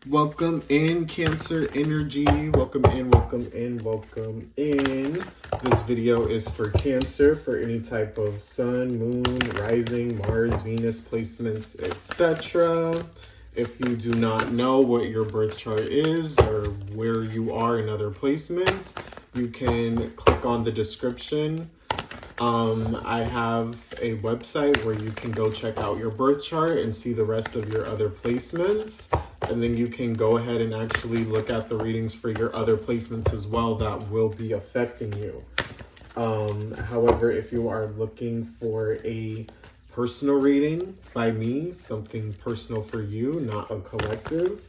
Welcome in, Cancer energy. Welcome in, welcome in, welcome in. This video is for Cancer, for any type of sun, moon, rising, Mars, Venus placements, etc. If you do not know what your birth chart is or where you are in other placements, you can click on the description. I have a website where you can go check out your birth chart and see the rest of your other placements. And then you can go ahead and actually look at the readings for your other placements as well that will be affecting you. However, if you are looking for a personal reading by me, something personal for you, not a collective,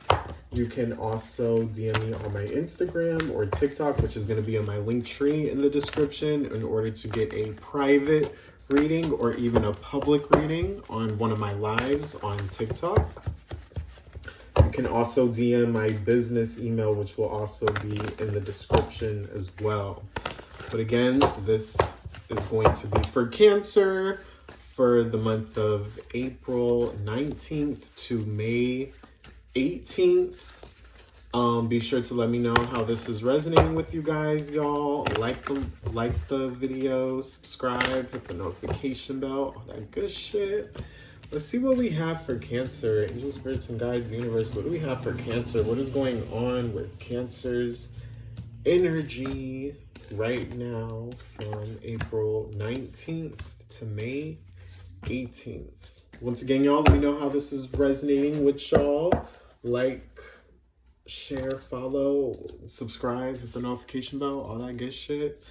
you can also DM me on my Instagram or TikTok, which is going to be on my LinkTree in the description, in order to get a private reading or even a public reading on one of my lives on TikTok. You can also DM my business email, which will also be in the description as well. But again, this is going to be for Cancer for the month of April 19th to May 18th. Be sure to let me know how this is resonating with you guys, y'all. Like the video, subscribe, hit the notification bell, all that good shit. Let's see what we have for Cancer. Angel, spirits, and guides, universe. What do we have for Cancer? What is going on with Cancer's energy right now from April 19th to May 18th? Once again, y'all, let me know how this is resonating with y'all. Like, share, follow, subscribe, hit the notification bell, all that good shit.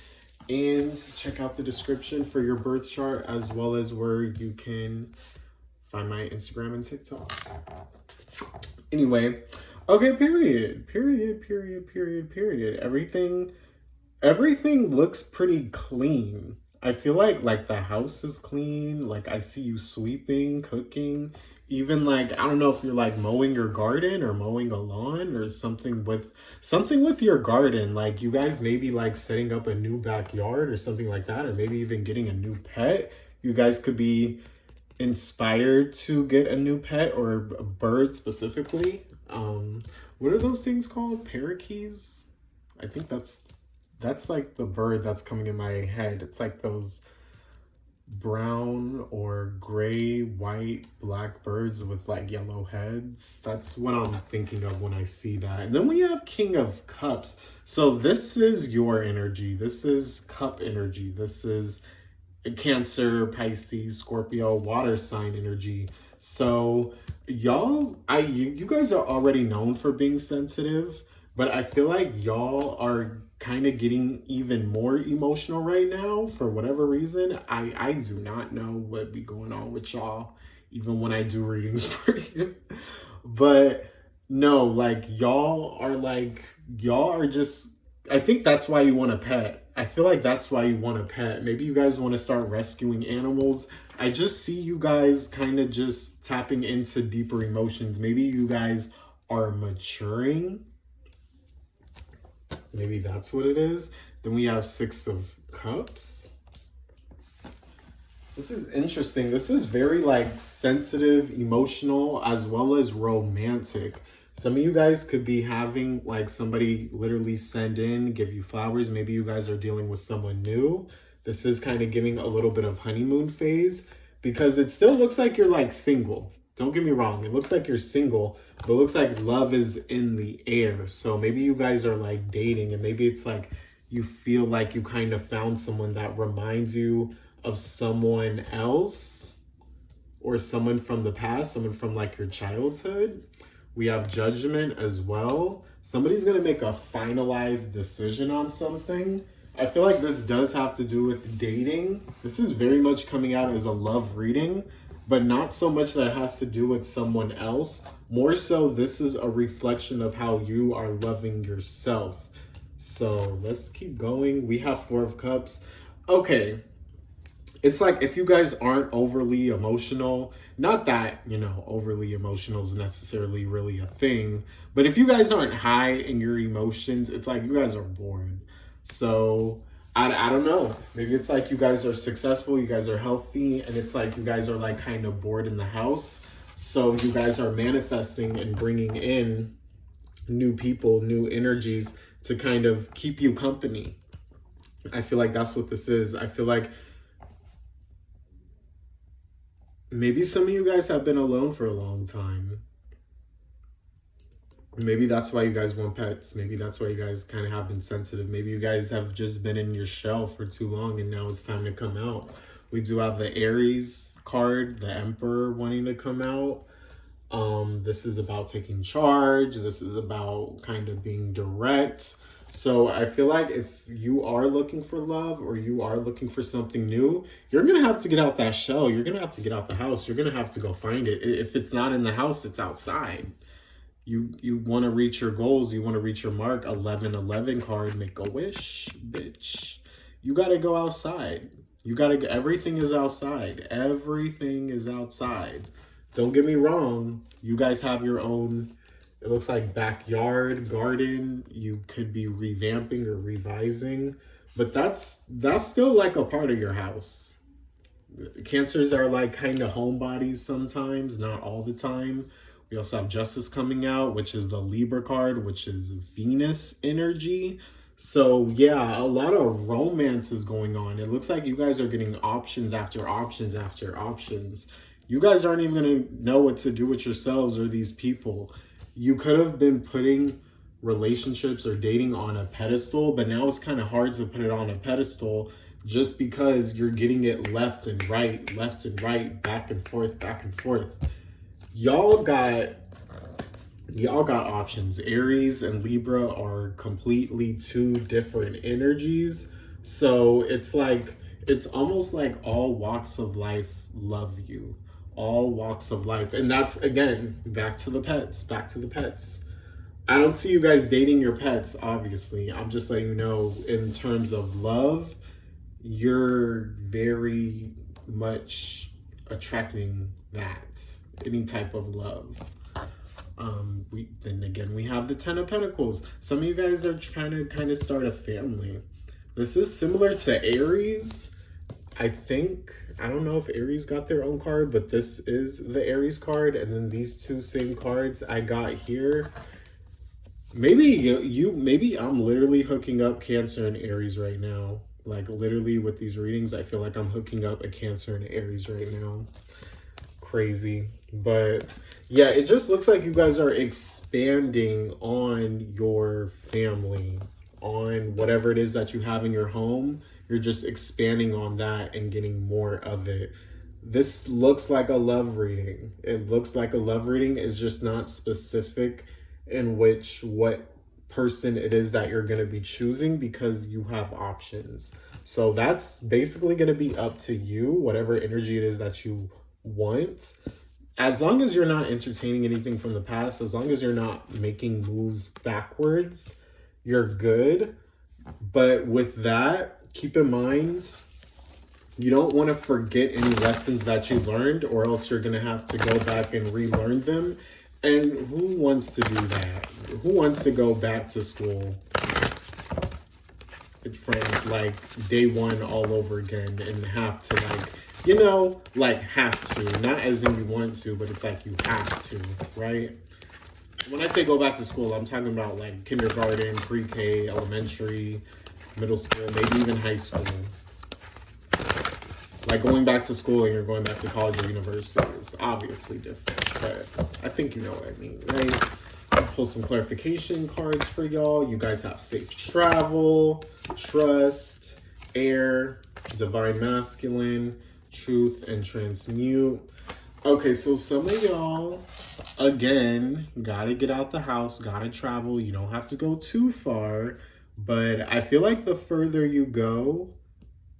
And check out the description for your birth chart, as well as where you can find my Instagram and TikTok. Anyway, okay, period. Everything looks pretty clean. I feel like the house is clean. Like, I see you sweeping, cooking, even like, I don't know if you're like mowing your garden or mowing a lawn or something with your garden. Like, you guys maybe like setting up a new backyard or something like that, or maybe even getting a new pet. You guys could be inspired to get a new pet or a bird specifically. What are those things called? Parakeets? I think that's like the bird that's coming in my head. It's like those brown or gray, white, black birds with like yellow heads. That's what I'm thinking of when I see that. And then we have King of Cups. So this is your energy. This is cup energy. This is Cancer, Pisces, Scorpio, water sign energy. So y'all, you guys are already known for being sensitive, but I feel like y'all are kind of getting even more emotional right now for whatever reason. I do not know what be going on with y'all, even when I do readings for you. But no, like y'all are just, I think that's why you want a pet. I feel like that's why you want a pet. Maybe you guys want to start rescuing animals. I just see you guys kind of just tapping into deeper emotions. Maybe you guys are maturing. Maybe that's what it is. Then we have Six of Cups. This is interesting. This is very like sensitive, emotional, as well as romantic. Some of you guys could be having like somebody literally send in, give you flowers. Maybe you guys are dealing with someone new. This is kind of giving a little bit of honeymoon phase, because it still looks like you're like single. Don't get me wrong. It looks like you're single, but it looks like love is in the air. So maybe you guys are like dating, and maybe it's like you feel like you kind of found someone that reminds you of someone else or someone from the past, someone from like your childhood. We have Judgment as well. Somebody's going to make a finalized decision on something. I feel like this does have to do with dating. This is very much coming out as a love reading, but not so much that it has to do with someone else. More so, this is a reflection of how you are loving yourself. So let's keep going. We have Four of Cups. Okay. It's like if you guys aren't overly emotional, not that, overly emotional is necessarily really a thing, but if you guys aren't high in your emotions, it's like you guys are bored. So I don't know. Maybe it's like you guys are successful, you guys are healthy, and it's like you guys are like kind of bored in the house. So you guys are manifesting and bringing in new people, new energies to kind of keep you company. I feel like that's what this is. I feel like maybe some of you guys have been alone for a long time. Maybe that's why you guys want pets. Maybe that's why you guys kind of have been sensitive. Maybe you guys have just been in your shell for too long and now it's time to come out. We do have the Aries card, the Emperor wanting to come out. This is about taking charge. This is about kind of being direct. So I feel like if you are looking for love or you are looking for something new, you're going to have to get out that shell. You're going to have to get out the house. You're going to have to go find it. If it's not in the house, it's outside. You want to reach your goals. You want to reach your mark. 1111 card, make a wish, bitch. You got to go outside. You got to, everything is outside. Everything is outside. Don't get me wrong. You guys have your own, it looks like backyard, garden. You could be revamping or revising, but that's still like a part of your house. Cancers are like kind of homebodies sometimes, not all the time. We also have Justice coming out, which is the Libra card, which is Venus energy. So yeah, a lot of romance is going on. It looks like you guys are getting options after options after options. You guys aren't even going to know what to do with yourselves or these people. You could have been putting relationships or dating on a pedestal, but now it's kind of hard to put it on a pedestal just because you're getting it left and right, back and forth, back and forth. Y'all got options. Aries and Libra are completely two different energies. So it's like, it's almost like all walks of life love you. All walks of life. And that's, again, back to the pets. I don't see you guys dating your pets, obviously. I'm just letting you know, in terms of love, you're very much attracting that. Any type of love. Then again, we have the 10 of Pentacles. Some of you guys are trying to kind of start a family. This is similar to Aries. I think, I don't know if Aries got their own card, but this is the Aries card. And then these two same cards I got here. Maybe I'm literally hooking up Cancer and Aries right now. Like literally with these readings, I feel like I'm hooking up a Cancer and Aries right now. Crazy. But yeah, it just looks like you guys are expanding on your family, on whatever it is that you have in your home. You're just expanding on that and getting more of it. This looks like a love reading. It looks like a love reading. Is just not specific in what person it is that you're going to be choosing because you have options. So that's basically going to be up to you, whatever energy it is that you want. As long as you're not entertaining anything from the past, as long as you're not making moves backwards, you're good. But with that, keep in mind, you don't want to forget any lessons that you learned, or else you're going to have to go back and relearn them. And who wants to do that? Who wants to go back to school from like day one all over again and have to have to, not as in you want to, but it's like you have to, right? When I say go back to school, I'm talking about like kindergarten, pre-K, elementary, middle school, maybe even high school. Like going back to school and you're going back to college or university is obviously different, but I think you know what I mean, right? I'll pull some clarification cards for y'all. You guys have safe travel, trust, air, divine masculine, truth, and transmute. Okay, so some of y'all, again, gotta get out the house, gotta travel. You don't have to go too far, but I feel like the further you go,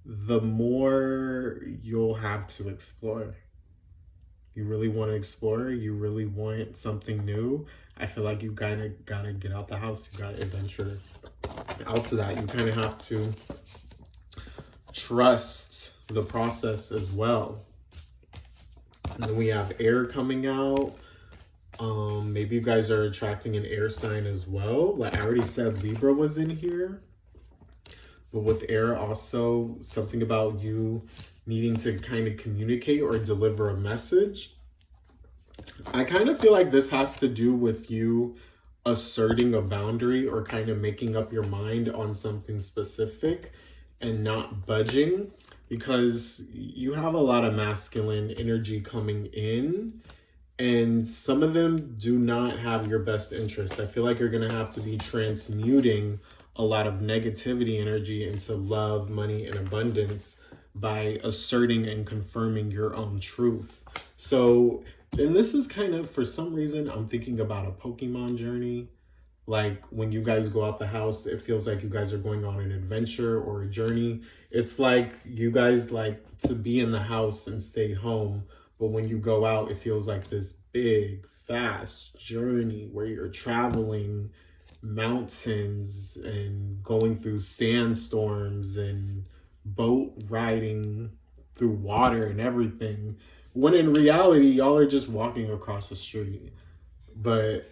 the more you'll have to explore. You really want to explore, you really want something new. I feel like you kind of gotta get out the house, you gotta adventure out to that. You kind of have to trust the process as well. And then we have air coming out. Maybe you guys are attracting an air sign as well. Like I already said, Libra was in here. But with air, also something about you needing to kind of communicate or deliver a message. I kind of feel like this has to do with you asserting a boundary or kind of making up your mind on something specific and not budging, because you have a lot of masculine energy coming in and some of them do not have your best interest. I feel like you're going to have to be transmuting a lot of negativity energy into love, money, and abundance by asserting and confirming your own truth. So, and this is kind of, for some reason, I'm thinking about a Pokemon journey. Like when you guys go out the house, it feels like you guys are going on an adventure or a journey. It's like you guys like to be in the house and stay home. But when you go out, it feels like this big, fast journey where you're traveling mountains and going through sandstorms and boat riding through water and everything. When in reality, y'all are just walking across the street. But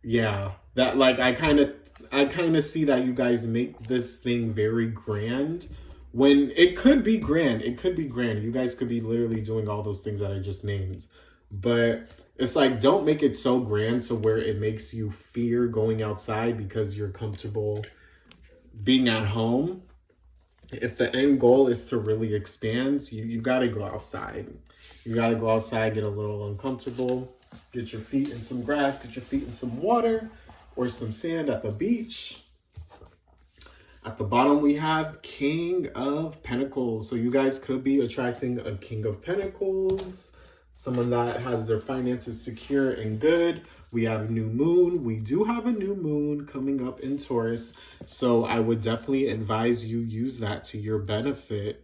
yeah, that like I kind of see that you guys make this thing very grand when it could be grand. It could be grand. You guys could be literally doing all those things that I just named. But it's like, don't make it so grand to where it makes you fear going outside because you're comfortable being at home. If the end goal is to really expand, you got to go outside. You got to go outside, get a little uncomfortable, get your feet in some grass, get your feet in some water or some sand at the beach. At the bottom, we have King of Pentacles. So you guys could be attracting a King of Pentacles, someone that has their finances secure and good. We have new moon. We do have a new moon coming up in Taurus. So I would definitely advise you use that to your benefit.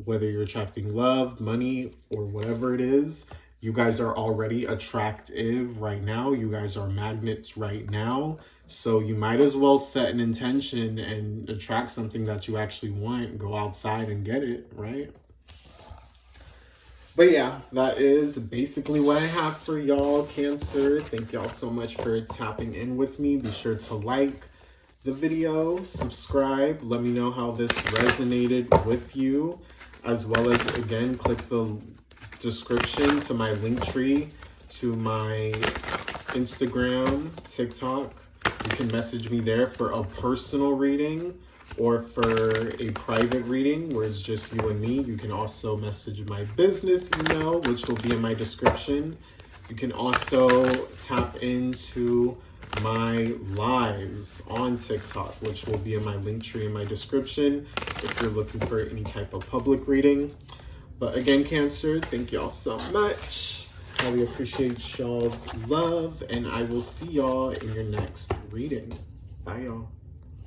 Whether you're attracting love, money, or whatever it is. You guys are already attractive right now. You guys are magnets right now. So you might as well set an intention and attract something that you actually want. Go outside and get it, right? But yeah, that is basically what I have for y'all, Cancer. Thank y'all so much for tapping in with me. Be sure to like the video, subscribe. Let me know how this resonated with you. As well as, again, click the description to my LinkTree, to my Instagram, TikTok. You can message me there for a personal reading or for a private reading where it's just you and me. You can also message my business email, which will be in my description. You can also tap into my lives on TikTok, which will be in my LinkTree in my description if you're looking for any type of public reading. But again, Cancer, thank y'all so much. I really appreciate y'all's love, and I will see y'all in your next reading. Bye, y'all.